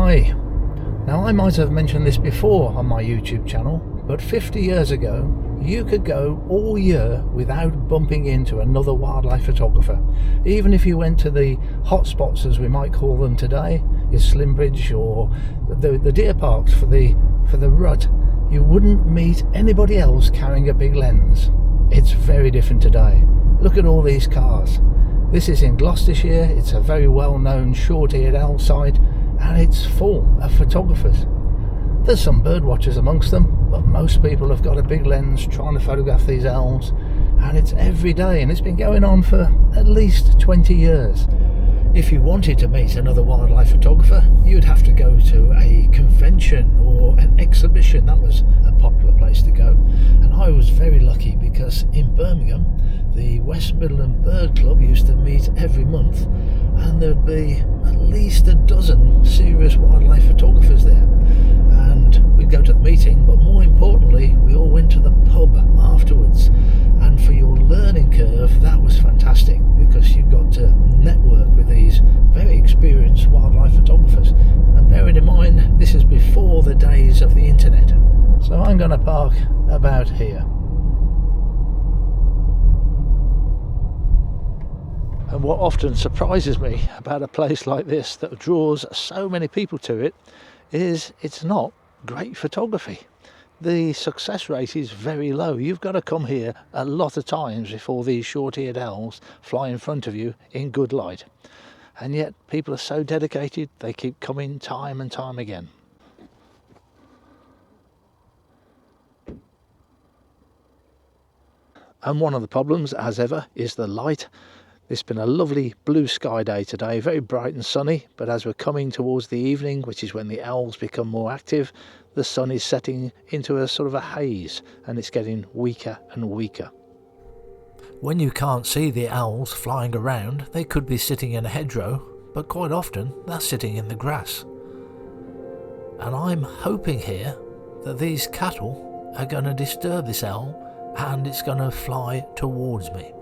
Hi. Now, I might have mentioned this before on my YouTube channel, but 50 years ago you could go all year without bumping into another wildlife photographer. Even if you went to the hotspots, as we might call them today, your Slimbridge or the deer parks for the rut, you wouldn't meet anybody else carrying a big lens. It's very different today. Look at all these cars. This is in Gloucestershire. It's a very well-known short-eared owl site, and it's full of photographers. There's some bird watchers amongst them, but most people have got a big lens trying to photograph these owls, and it's every day, and it's been going on for at least 20 years. If you wanted to meet another wildlife photographer, you'd have to go to a convention or an exhibition. That was a popular place to go, and I was very lucky because in Birmingham the West Midland Bird Club used to meet every month, and there'd be at least a dozen serious wildlife photographers there, and we'd go to the meeting, but more importantly we all went to the pub afterwards. And for your learning curve, that was fantastic because you got to network with these very experienced wildlife photographers. And bearing in mind, this is before the days of the internet. So I'm going to park about here. And what often surprises me about a place like this that draws so many people to it is it's not great photography. The success rate is very low. You've got to come here a lot of times before these short-eared owls fly in front of you in good light. And yet people are so dedicated, they keep coming time and time again. And one of the problems, as ever, is the light. It's been a lovely blue sky day today, very bright and sunny, but as we're coming towards the evening, which is when the owls become more active, the sun is setting into a sort of a haze, and it's getting weaker and weaker. When you can't see the owls flying around, they could be sitting in a hedgerow, but quite often they're sitting in the grass. And I'm hoping here that these cattle are going to disturb this owl and it's going to fly towards me.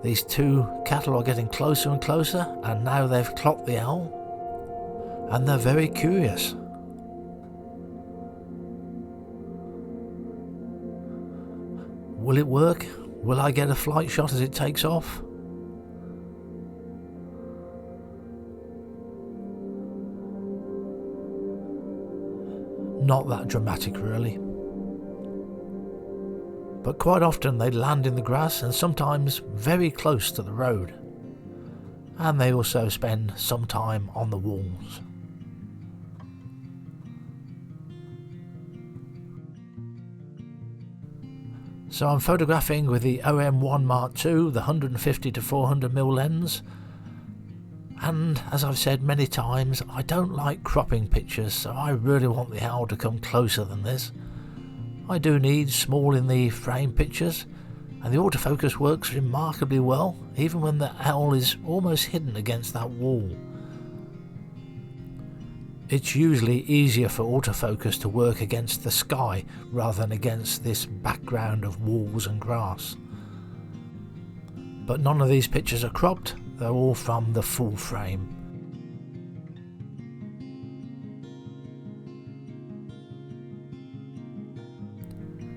These two cattle are getting closer and closer, and now they've clocked the owl, and they're very curious. Will it work? Will I get a flight shot as it takes off? Not that dramatic really. But quite often they land in the grass and sometimes very close to the road. And they also spend some time on the walls. So I'm photographing with the OM-1 Mark II, the 150 to 400mm lens. And as I've said many times, I don't like cropping pictures, so I really want the owl to come closer than this. I do need small in the frame pictures, and the autofocus works remarkably well, even when the owl is almost hidden against that wall. It's usually easier for autofocus to work against the sky rather than against this background of walls and grass. But none of these pictures are cropped, they're all from the full frame.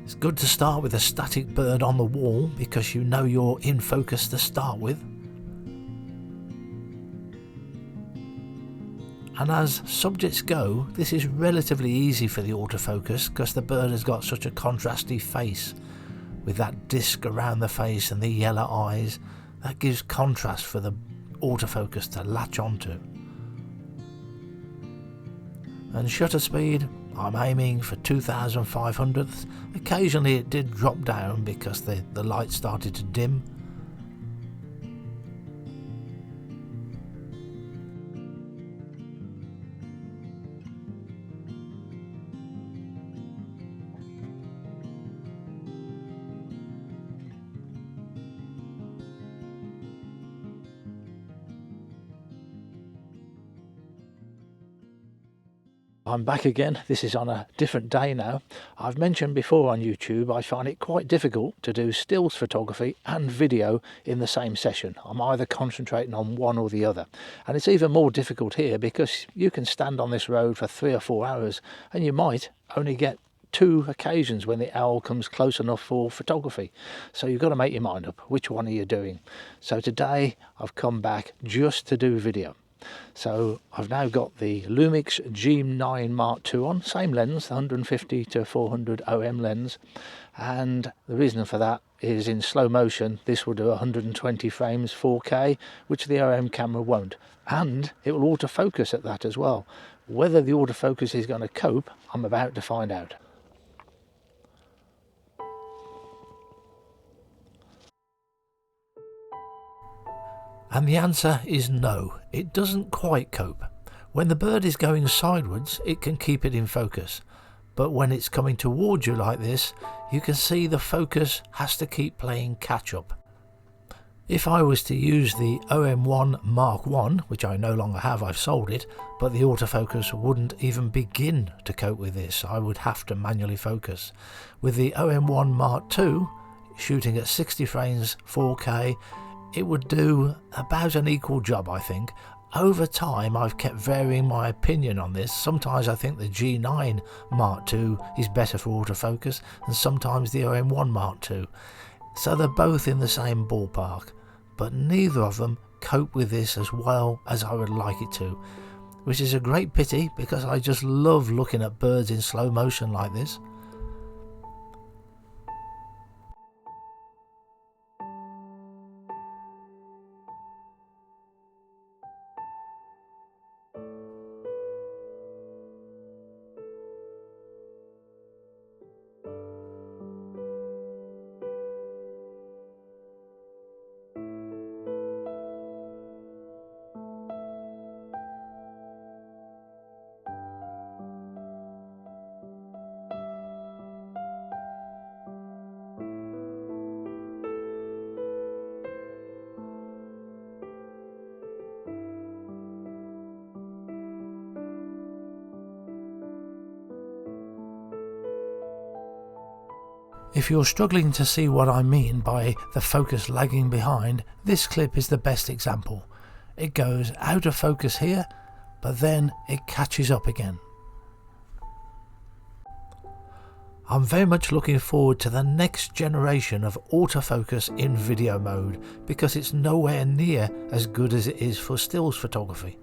It's good to start with a static bird on the wall because you know you're in focus to start with. And as subjects go, this is relatively easy for the autofocus because the bird has got such a contrasty face with that disc around the face and the yellow eyes. That gives contrast for the autofocus to latch onto. And shutter speed, I'm aiming for 2,500ths. Occasionally it did drop down because the light started to dim. I'm back again. This is on a different day now. I've mentioned before on YouTube I find it quite difficult to do stills photography and video in the same session. I'm either concentrating on one or the other. And it's even more difficult here because you can stand on this road for 3 or 4 hours and you might only get 2 occasions when the owl comes close enough for photography. So you've got to make your mind up, which one are you doing? So today I've come back just to do video. So I've now got the Lumix G9 Mark II on, same lens, 150 to 400 OM lens, and the reason for that is in slow motion this will do 120 frames 4K, which the OM camera won't, and it will autofocus at that as well. Whether the autofocus is going to cope, I'm about to find out. And the answer is no, it doesn't quite cope. When the bird is going sideways, it can keep it in focus. But when it's coming towards you like this, you can see the focus has to keep playing catch up. If I was to use the OM-1 Mark I, which I no longer have, I've sold it, but the autofocus wouldn't even begin to cope with this. I would have to manually focus. With the OM-1 Mark II, shooting at 60 frames 4K, it would do about an equal job, I think. Over time I've kept varying my opinion on this. Sometimes I think the G9 Mark II is better for autofocus and sometimes the OM-1 Mark II. So they're both in the same ballpark, but neither of them cope with this as well as I would like it to, which is a great pity because I just love looking at birds in slow motion like this. If you're struggling to see what I mean by the focus lagging behind, this clip is the best example. It goes out of focus here, but then it catches up again. I'm very much looking forward to the next generation of autofocus in video mode because it's nowhere near as good as it is for stills photography.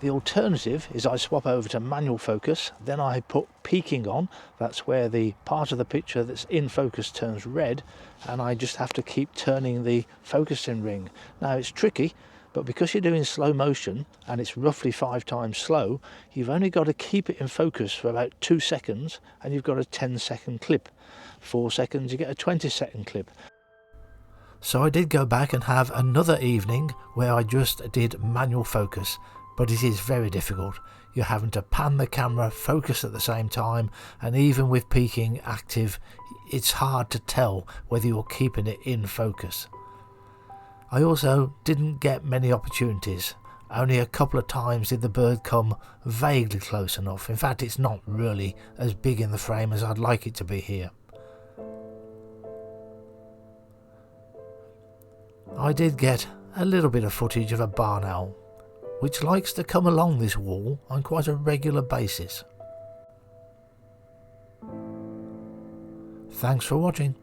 The alternative is I swap over to manual focus, then I put peaking on. That's where the part of the picture that's in focus turns red, and I just have to keep turning the focusing ring. Now it's tricky, but because you're doing slow motion and it's roughly 5 times slow, you've only got to keep it in focus for about 2 seconds and you've got a 10-second clip. 4 seconds you get a 20-second clip. So I did go back and have another evening where I just did manual focus. But it is very difficult. You're having to pan the camera, focus at the same time, and even with peaking active, it's hard to tell whether you're keeping it in focus. I also didn't get many opportunities. Only a couple of times did the bird come vaguely close enough. In fact, it's not really as big in the frame as I'd like it to be here. I did get a little bit of footage of a barn owl, which likes to come along this wall on quite a regular basis. Thanks for watching.